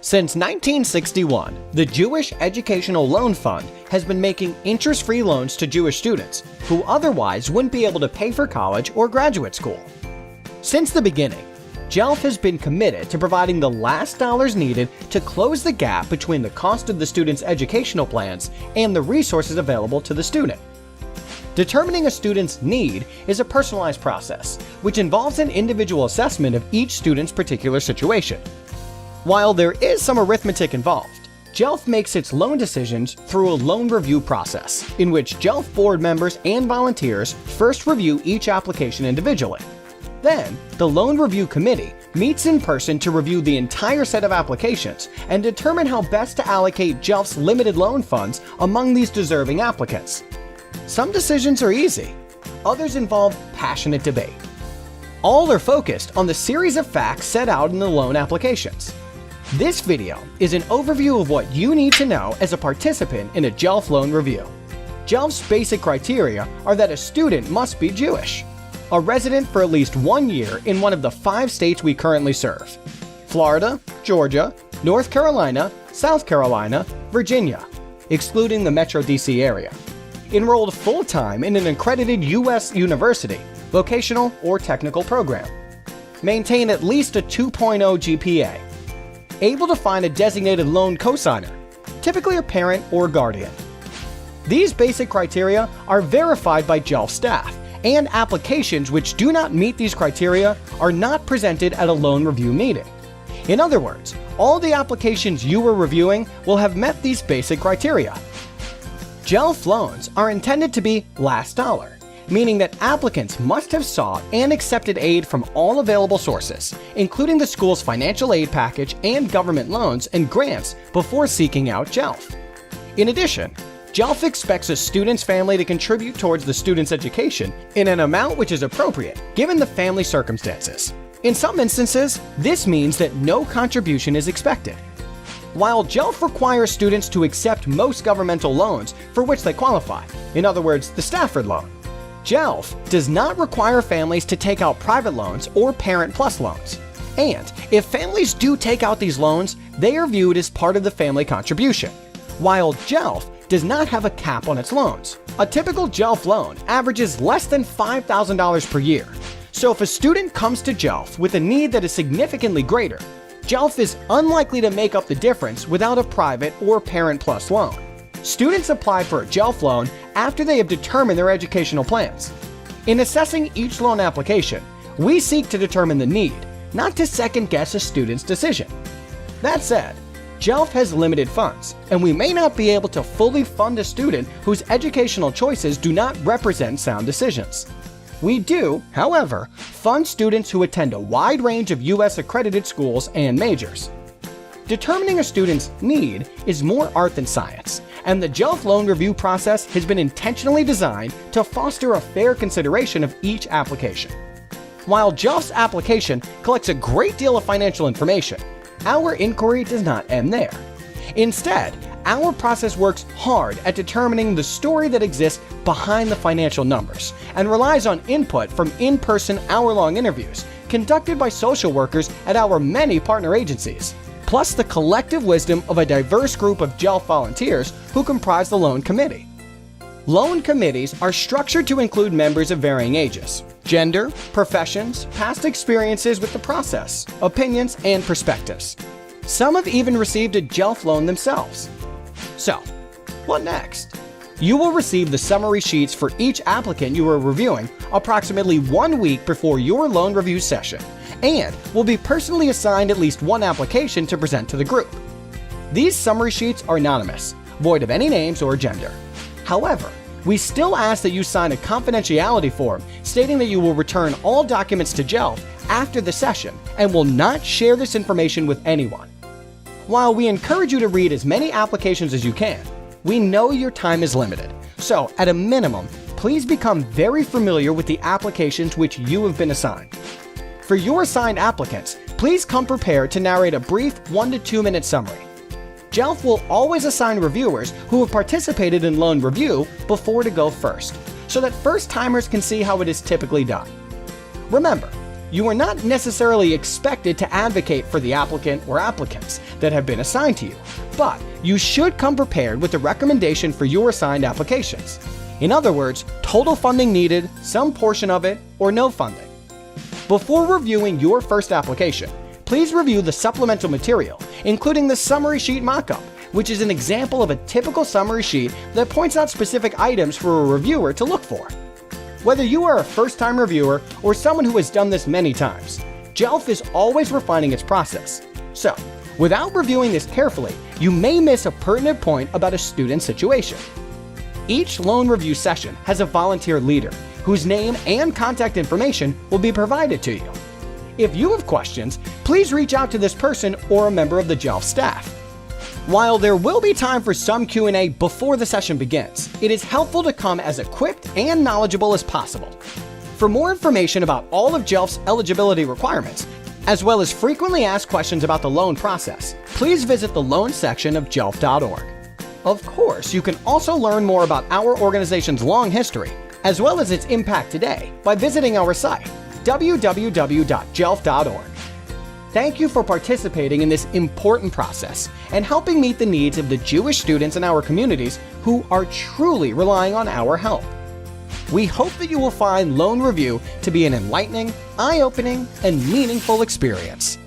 Since 1961, the Jewish Educational Loan Fund has been making interest-free loans to Jewish students who otherwise wouldn't be able to pay for college or graduate school. Since the beginning, JELF has been committed to providing the last dollars needed to close the gap between the cost of the student's educational plans and the resources available to the student. Determining a student's need is a personalized process, which involves an individual assessment of each student's particular situation. While there is some arithmetic involved, JELF makes its loan decisions through a loan review process, in which JELF board members and volunteers first review each application individually. Then, the Loan Review Committee meets in person to review the entire set of applications and determine how best to allocate JELF's limited loan funds among these deserving applicants. Some decisions are easy, others involve passionate debate. All are focused on the series of facts set out in the loan applications. This video is an overview of what you need to know as a participant in a JELF loan review. JELF's basic criteria are that a student must be Jewish, a resident for at least 1 year in one of the 5 states we currently serve: Florida, Georgia, North Carolina, South Carolina, Virginia, excluding the Metro DC area. Enrolled full-time in an accredited U.S. university, vocational or technical program. Maintain at least a 2.0 GPA. Able to find a designated loan cosigner, typically a parent or guardian. These basic criteria are verified by JELF staff, and applications which do not meet these criteria are not presented at a loan review meeting. In other words, all the applications you are reviewing will have met these basic criteria. JELF loans are intended to be last dollar, meaning that applicants must have sought and accepted aid from all available sources, including the school's financial aid package and government loans and grants before seeking out JELF. In addition, JELF expects a student's family to contribute towards the student's education in an amount which is appropriate given the family circumstances. In some instances, this means that no contribution is expected. While JELF requires students to accept most governmental loans for which they qualify, in other words, the Stafford loan, JELF does not require families to take out private loans or Parent Plus loans. And if families do take out these loans, they are viewed as part of the family contribution, while JELF does not have a cap on its loans. A typical JELF loan averages less than $5,000 per year. So if a student comes to JELF with a need that is significantly greater, JELF is unlikely to make up the difference without a private or Parent Plus loan. Students apply for a JELF loan after they have determined their educational plans. In assessing each loan application, we seek to determine the need, not to second-guess a student's decision. That said, JELF has limited funds, and we may not be able to fully fund a student whose educational choices do not represent sound decisions. We do, however, fund students who attend a wide range of U.S. accredited schools and majors. Determining a student's need is more art than science, and the JELF loan review process has been intentionally designed to foster a fair consideration of each application. While JELF's application collects a great deal of financial information, our inquiry does not end there. Instead, our process works hard at determining the story that exists behind the financial numbers and relies on input from in-person hour-long interviews conducted by social workers at our many partner agencies, plus the collective wisdom of a diverse group of JELF volunteers who comprise the loan committee. Loan committees are structured to include members of varying ages, gender, professions, past experiences with the process, opinions, and perspectives. Some have even received a JELF loan themselves. So, what next? You will receive the summary sheets for each applicant you are reviewing approximately 1 week before your loan review session, and will be personally assigned at least one application to present to the group. These summary sheets are anonymous, void of any names or gender. However, we still ask that you sign a confidentiality form stating that you will return all documents to JELF after the session and will not share this information with anyone. While we encourage you to read as many applications as you can, we know your time is limited, so at a minimum, please become very familiar with the applications which you have been assigned. For your assigned applicants, please come prepared to narrate a brief 1 to 2 minute summary. JELF will always assign reviewers who have participated in loan review before to go first, so that first-timers can see how it is typically done. Remember, You are not necessarily expected to advocate for the applicant or applicants that have been assigned to you, but you should come prepared with a recommendation for your assigned applications. In other words, total funding needed, some portion of it, or no funding. Before reviewing your first application, please review the supplemental material, including the summary sheet mockup, which is an example of a typical summary sheet that points out specific items for a reviewer to look for. Whether you are a first-time reviewer or someone who has done this many times, JELF is always refining its process. So, without reviewing this carefully, you may miss a pertinent point about a student's situation. Each loan review session has a volunteer leader, whose name and contact information will be provided to you. If you have questions, please reach out to this person or a member of the JELF staff. While there will be time for some Q&A before the session begins, it is helpful to come as equipped and knowledgeable as possible. For more information about all of JELF's eligibility requirements, as well as frequently asked questions about the loan process, please visit the loan section of jelf.org. Of course, you can also learn more about our organization's long history, as well as its impact today, by visiting our site, www.jelf.org. Thank you for participating in this important process and helping meet the needs of the Jewish students in our communities who are truly relying on our help. We hope that you will find Loan Review to be an enlightening, eye-opening, and meaningful experience.